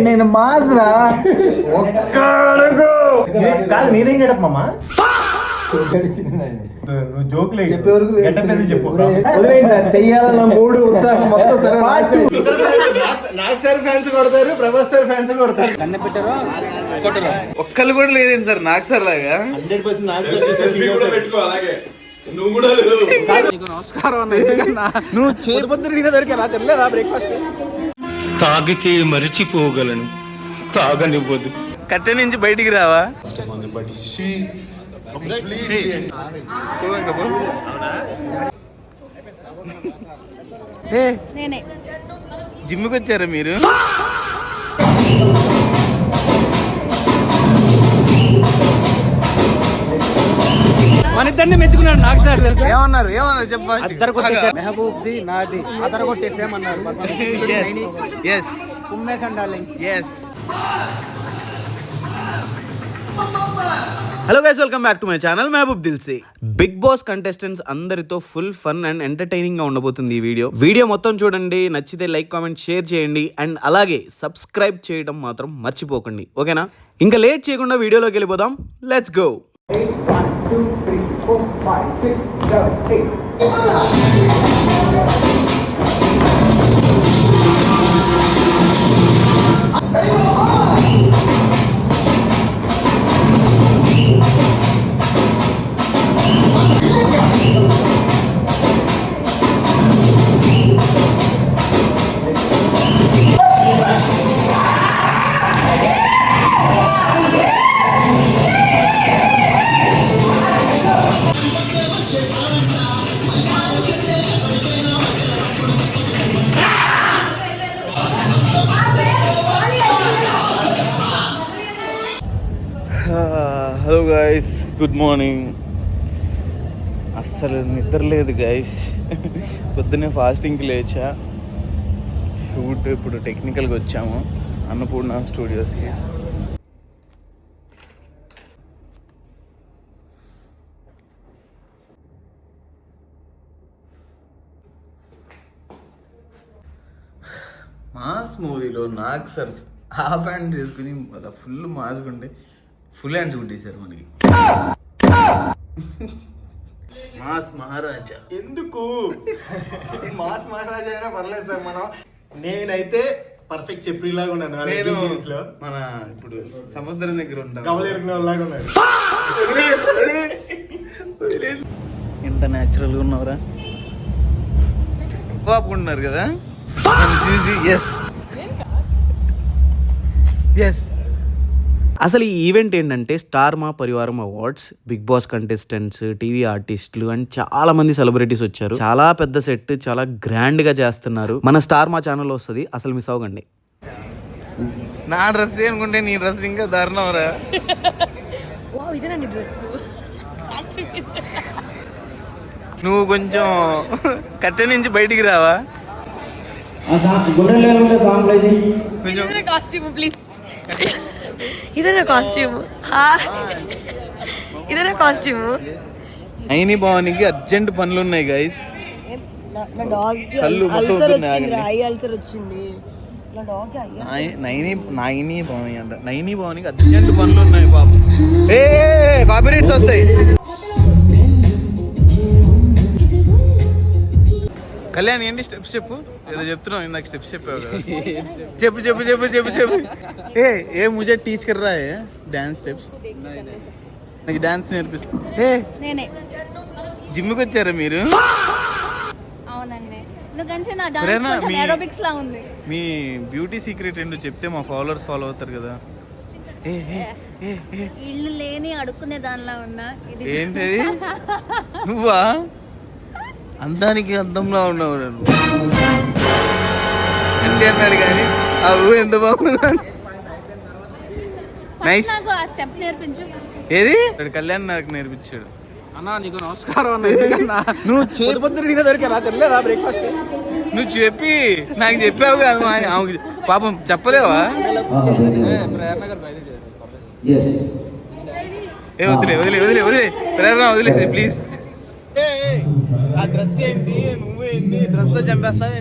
నేను మాత్రా కాదు నేనేం గెటప్ మామా నువ్వు జోక్లే చెప్పు సార్ చెయ్యాలన్న మూడు ఉత్సాహం మొత్తం సరే నాగ్ సార్ ఫ్యాన్స్ కొడతారు, ప్రభాస్ సార్ ఫ్యాన్స్ కొడతారు. కన్న పెట్టారు ఒక్కళ్ళు కూడా లేదేంటి సార్ నాగ్ సార్ లాగా 100% నాగ్ సార్. నమస్కారం నువ్వు చేపొద్దు దొరికా తెలియదా బ్రేక్ఫాస్ట్ తాగితే మరిచిపోగలను తాగనివ్వదు. కట్టె నుంచి బయటికి రావా? జిమ్కి వచ్చారా మీరు? మన ఇద్దరిని మెచ్చుకున్నాడు నాకు సార్. ఏమన్నారు చెప్పాలి. మెహబూబ్ ది నాది అదర కొట్టేసేమన్నారు. Hello guys, welcome back to my channel Mehaboob Dilse. Bigg Boss contestants అందరితో ఫుల్ ఫన్ అండ్ ఎంటర్టైనింగ్ గా ఉండబోతుంది ఈ వీడియో మొత్తం చూడండి. నచ్చితే లైక్, కామెంట్, షేర్ చేయండి అండ్ అలాగే సబ్స్క్రైబ్ చేయడం మాత్రం మర్చిపోకండి, ఓకేనా? ఇంకా లేట్ చేయకుండా వీడియోలోకి వెళ్ళిపోదాం. Let's go. 1 2 3 4 5 6 7 hello guys, good morning. అస్సలు నిద్ర లేదు గైస్. పొద్దున్నే ఫాస్టింగ్కి లేచా. షూట్ ఇప్పుడు టెక్నికల్గా వచ్చాము అన్నపూర్ణ స్టూడియోస్కి. మాస్ మూవీలో నాగ్ సార్ హాఫ్ హ్యాండ్ చేసుకుని ఫుల్ మాస్గా ఉండే ఫుల్ హ్యాండ్స్ కుట్టేశారు మనకి. మాస్ మహారాజా ఎందుకు మాస్ మహారాజా అయినా పర్లేదు సార్. నేనైతే పర్ఫెక్ట్ చెప్పిలాగా ఉన్నాను. మన ఇప్పుడు సముద్రం దగ్గర ఉంటాను, కవలేరుకునేలాగా ఉన్నాడు. ఎంత న్యాచురల్గా ఉన్నావురా, ఆపుకుంటున్నారు కదా చూసి. ఎస్ అసలు ఈ ఈవెంట్ ఏంటంటే Star Maa Parivaram awards. Bigg Boss contestants, TV ఆర్టిస్టులు అండ్ చాలా మంది సెలబ్రిటీస్ వచ్చారు. చాలా పెద్ద సెట్, చాలా గ్రాండ్ గా చేస్తున్నారు. మన స్టార్ మా ఛానల్లో వస్తుంది, అసలు మిస్ అవ్వకండి. నా డ్రెస్ అనుకుంటే నీ డ్రెస్ ఇంకా దారుణంరా. నువ్వు కొంచెం కట్టె నుంచి బయటికి రావా? ఇదేనా కాస్ట్యూమ్? అయిని భవానికి అర్జెంట్ పనులు ఉన్నాయి గైస్. కళ్ళు మొత్తం నైని భవానికి అర్జెంట్ పనులు ఉన్నాయి బాబు. ఏ కాపీరైట్స్ వస్తాయి. కళ్యాణ్ ఏంటి స్టెప్స్ చెప్పు. ఏదో చెప్తున్నావు ఇందాక స్టెప్స్ చెప్పావు కదా. చెప్పు చెప్పు చెప్పు చెప్పు చెప్పు. ఏ ముజే టీచ్ కర్ రా హై డాన్స్ స్టెప్స్. నాకు డాన్స్ నేర్పిస్తా. జిమ్కి వచ్చారా మీరు? మీ బ్యూటీ సీక్రెట్ ఏంటో చెప్తే మా ఫాలోవర్స్ ఫాలో అవుతారు కదా. ఇల్లు లేని అడుక్కునే దానిలా ఉన్నా. ఏంటది? నువ్వా? అందానికి అందంలో ఉన్నావు. అంటే అన్నాడు కానీ అవు ఎంత బాగుంది. నైస్. ఏది కళ్యాణ్ నాకు నేర్పించాడు. అన్నా నీకు నమస్కారం అన్న. నువ్వు చేపొద్దు దొరికా తెలియదా బ్రేక్ఫాస్ట్? నువ్వు చెప్పి నాకు చెప్పావు కదా, పాపం చెప్పలేవా? ఏ వదిలే వదిలే వదిలే వదిలే ప్రేరణ వదిలేసి ప్లీజ్. ఆ డ్రెస్ ఏంటి, నువ్వు ఏంటి డ్రెస్ తో చంపేస్తావు?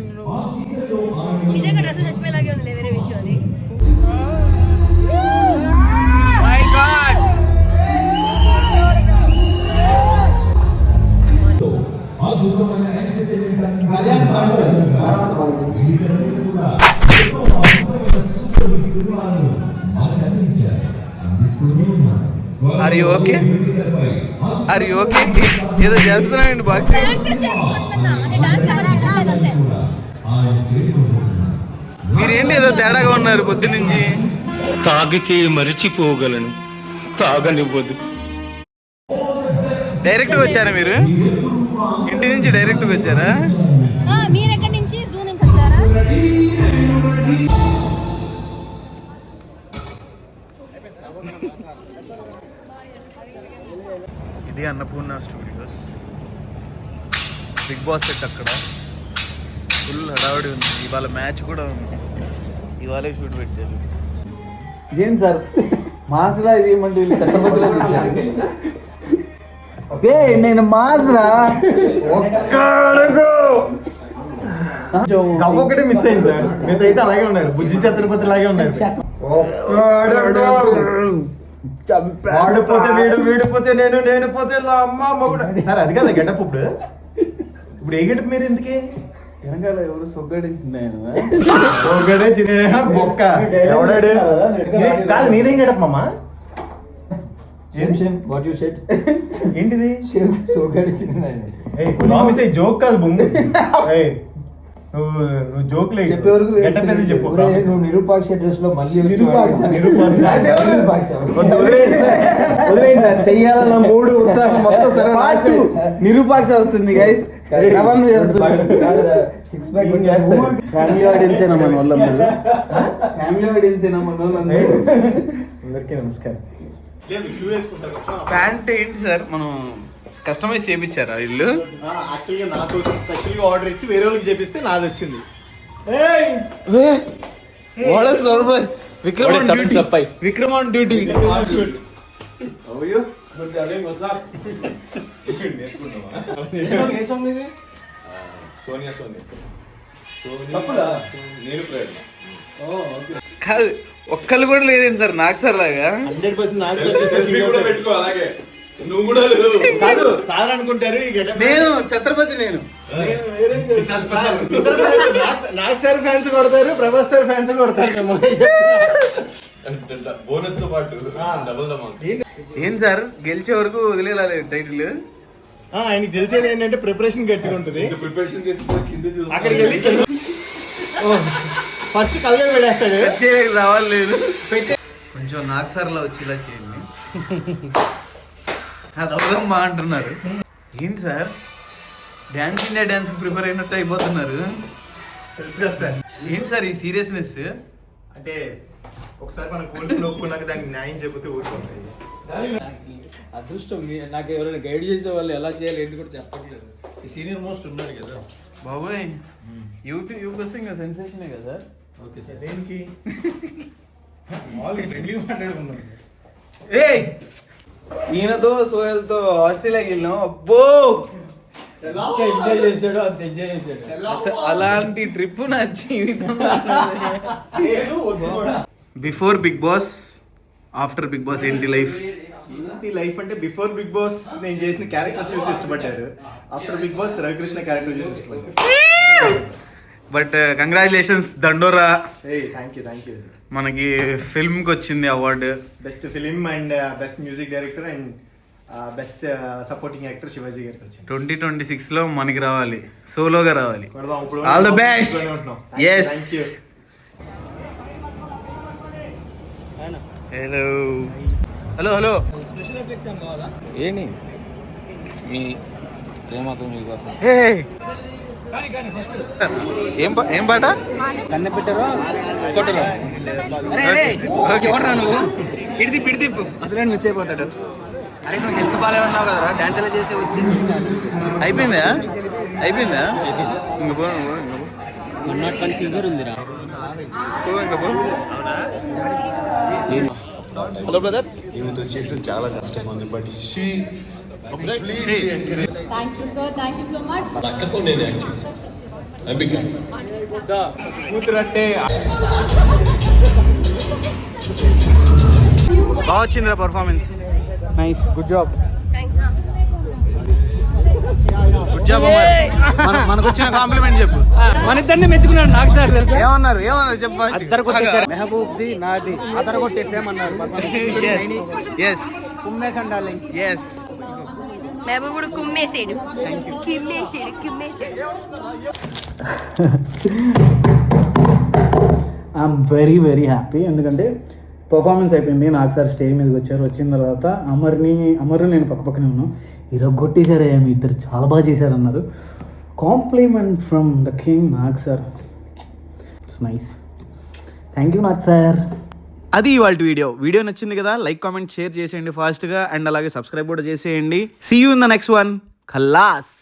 Are you okay? Are you okay? ఏదో చేస్తున్నానండి బాక్సింగ్. మీరేంటి ఏదో తేడాగా ఉన్నారు పొద్దునుంచి. తాగితే మరిచిపోగలను, తాగనివ్వదు. డైరెక్ట్గా వచ్చారా మీరు? ఇంటి నుంచి డైరెక్ట్గా వచ్చారా? మీరు ఎక్కడి నుంచి? జూ నుంచి వచ్చారా? ఇది Annapurna studios. Bigg Boss set అక్కడ ఫుల్ హడావిడి ఉంది. ఇవాళ మ్యాచ్ కూడా ఉంది. ఇవాళే షూట్ పెట్టారు. ఏం సార్ మాస్రా ఏమంటే వీళ్ళు ఛత్రపతిలో నేను మాస్రా ఒక్కటే మిస్ అయింది సార్. మీతో అయితే అలాగే ఉన్నారు, బుజ్జి ఛత్రపతి లాగే ఉన్నారు. వాడిపోతే వీడు, వీడిపోతే నేను, నేను పోతే అమ్మ మొగుడు. సార్ అది కదా గెటప్. ఇప్పుడు ఏ గెటప్ మీరు ఎందుకే? వెనకాల ఎవరు సొగ్గడే చిన్న బొక్క ఎవడాడు కాదు. నేనేం గెటప్ మామా? ఏంటిది? జోక్ కాదు బొమ్మ. నువ్వు జోక్ లేదు చెప్పు. నిరూపాక్ష డ్రెస్ లో మళ్ళీ వదిలేండి సార్. చెయ్యాలన్న మూడు ఉత్సాహం మొత్తం సరే నిరూపాక్ష వస్తుంది గైస్. సిక్స్ ప్యాక్ చేస్తాడు. ఫ్యామిలీ ఆడియన్స్ ఏనా మన వాళ్ళందరూ? ఫ్యామిలీ ఆడియన్స్ ఏనా మన వాళ్ళందరూ? అందరికీ నమస్కారం. ప్యాంట్ ఏంటి సార్ మనం కస్టమైజ్ చేయించారా వీళ్ళు? యాక్చువల్గా నా కోసం స్పెషల్గా ఆర్డర్ ఇచ్చి వేరే వాళ్ళకి చేపిస్తే నాది వచ్చింది. Vikram on duty. కాదు ఒక్కళ్ళు కూడా లేదేంటి సార్ నాకు సార్ లాగా? 100% కాదు సార్ అనుకుంటారు. నేను ఛత్రపతి. నేను నాకు సార్ ఫ్యాన్స్ కొడతారు, ప్రభాస్ సార్ ఫ్యాన్స్ కొడతారు. ఏం సార్ గెలిచే వరకు వదిలేయాలి టైటిల్. ఆయనకి తెలిసేది ఏంటంటే ప్రిపరేషన్ గట్టిగా ఉంటుంది. అక్కడికి వెళ్ళి ఫస్ట్ కళ్ళ పెట్టేస్తాడు. రావాలి లేదు కొంచెం నాకు సార్లా వచ్చేలా చేయండి. అది అవదమ్మా అంటున్నారు. ఏంటి sir dance India dance prepare అయినట్టు అయిపోతున్నారు. తెలుసు కదా సార్. ఏంటి సార్ ఈ సీరియస్నెస్? అంటే ఒకసారి మనం కోరిక నొప్పుకున్నాక దానికి న్యాయం చెప్పితే ఊరుకోసారి. అదృష్టం నాకు ఎవరైనా గైడ్ చేసే వాళ్ళు ఎలా చేయాలి ఏంటి కూడా చెప్పట్లేదు. ఈ సీనియర్ మోస్ట్ ఉన్నాడు కదా బాబోయ్. యూట్యూబ్ వస్తే ఇంకా సెన్సేషనే కదా సార్. Okay sir. దేనికి ఫ్రెండ్లీగా మాట్లాడుకుందాం. ఈయనతో సోహెల్తో ఆస్ట్రేలియాకి వెళ్ళాం. అబ్బో ఎంజాయ్ చేశాడు, అంత ఎంజాయ్ చేశాడు. అలాంటి ట్రిప్ నా జీవితంలో. Before Bigg Boss, after Bigg Boss ఏంటి లైఫ్? ఏంటి లైఫ్ అంటే బిఫోర్ బిగ్ బాస్ నేను చేసిన క్యారెక్టర్స్ చూసి ఇష్టపడ్డారు. After Bigg Boss Ravikrishna character చూసి ఇష్టపడ్డారు. But congratulations Dandora. Thank you. మనకి ఫిల్మ్కి వచ్చింది award. Best film and best music director and best supporting actor Shivaji గారికి వచ్చింది. 2026లో మనకి రావాలి, సోలోగా రావాలి. ఇప్పుడు all the best. Yes. Thank you. Hello hello. Special effects ఏం కావాలా? ఏంటి మీ ప్రేమతో మీకోసం ఏం పాట? కన్నె పెట్టారో కొట్టరు. చూడరా నువ్వు ఇడిది పిడితిప్పు అసలు మిస్ అయిపోతాడు. అరే నువ్వు హెల్త్ బాగాలేమన్నావు కదరా, డాన్స్ ఎలా చేసి వచ్చి అయిపోయిందా? ఇంక పో. 101 ఫీవర్ ఉందిరా. Hello brother. ఈమెతో చేయడం చాలా కష్టంగా ఉంది, but she completely encourage. Thank you so much. అక్కతో నేను యాక్ట్ చేశాను. అంబికా కూతురట్టే బాగా వచ్చిందిరా performance. Nice, good job. Thanks రా. గుడ్ జాబ్ మనకు వచ్చిన కాంప్లిమెంట్ చెప్పు. మన ఇద్దరిని మెచ్చుకున్నాడు నాకు సార్ తెలుసా. ఏమన్నారు చెప్పు అద్దరు కొట్టేశారు. మెహబూబ్ది నాది అదర కొట్టేసేమన్నారు. ఎస్ కుమ్మేసండి డార్లింగ్. ఎస్ మెహబూబుడు కుమ్మేసాడు కుమ్మేసాడు ఐఎమ్ వెరీ వెరీ హ్యాపీ. ఎందుకంటే పర్ఫార్మెన్స్ అయిపోయింది. నాకు సార్ స్టేజ్ మీదకి వచ్చారు. వచ్చిన తర్వాత అమరు నేను పక్కనే ఉన్నాం. ఇరగొట్టేశారు, మీ ఇద్దరు చాలా బాగా చేశారన్నారు. Compliment from the king Nag sir. It's nice. Thank you Nag sir. అది ఇవాళ వీడియో నచ్చింది కదా, లైక్ కామెంట్ షేర్ చేసేయండి ఫాస్ట్గా, అండ్ అలాగే సబ్స్క్రైబ్ కూడా చేసేయండి. See you in the next one. Khallas.